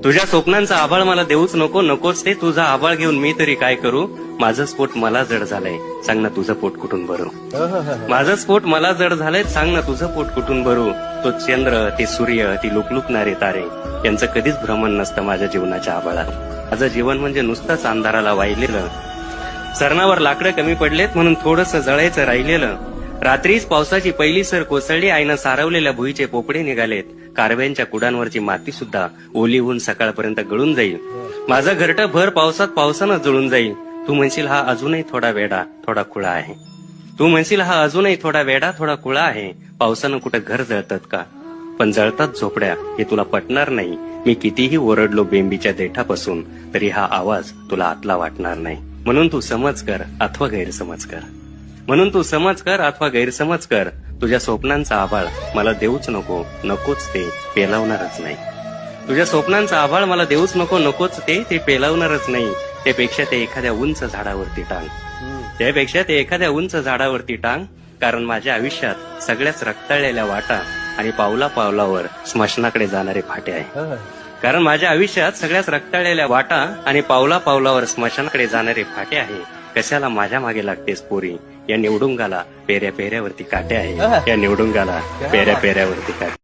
तुझ्या स्वप्नांचा आभाळ मला देऊच नको, नकोच ते तुझा आभाळ घेऊन मी तरी काय करू. माझं स्फोट मला जड झालंय, सांग ना तुझं पोट कुठून भरू. माझं स्फोट मला जड झालंय, सांग ना तुझं पोट कुठून भरू. तो चंद्र, ते सूर्य, ती लुकलुकणारे तारे, यांचं कधीच भ्रमण नसतं माझ्या जीवनाच्या आभाळात. माझं जीवन म्हणजे नुसतंच अंधाराला वाहिलेलं. सरणावर लाकडं कमी पडलेत म्हणून थोडंसं जळायचं राहिलेलं. रात्रीच पावसाची पहिली सर कोसळली, आईनं सारवलेल्या भुईचे पोपडे निघालेत. कारव्यांच्या कुडांवरची माती सुद्धा ओली होऊन सकाळपर्यंत गळून जाईल. माझं घरटं भर पावसात पावसानं जळून जाईल. तू म्हणशील हा अजूनही थोडा वेडा थोडा खुळा आहे. तू म्हणशील हा अजूनही थोडा वेडा थोडा खुळा आहे. पावसानं कुठं घर जळतात का? पण जळतात झोपड्या, हे तुला पटणार नाही. मी कितीही ओरडलो बेंबीच्या देठापासून, तरी हा आवाज तुला आतला वाटणार नाही. म्हणून तू समज कर अथवा गैरसमज कर. म्हणून तू समज कर अथवा गैरसमज कर. तुझ्या स्वप्नांचा आभाळ मला देऊच नको, नकोच ते पेलावणारच नाही. तुझ्या स्वप्नांचा आभाळ मला देऊच नको, नकोच ते पेलावणारच नाही. त्यापेक्षा ते एखाद्या उंच झाडावरती टांग. त्यापेक्षा ते एखाद्या उंच झाडावरती टांग. कारण माझ्या आयुष्यात सगळ्याच रक्ताळलेल्या वाटा आणि पावला पावलावर स्मशानाकडे जाणारे फाटे आहे. कारण माझ्या आयुष्यात सगळ्याच रक्ताळलेल्या वाटा आणि पावला पावलावर स्मशानाकडे जाणारे फाटे आहे. कशाला माझ्या मागे लागतेस पोरी, या निवडुंगाला पेऱ्या पेऱ्यावरती काटे आहे. या निवडुंगाला पेऱ्या पेऱ्यावरती काटे.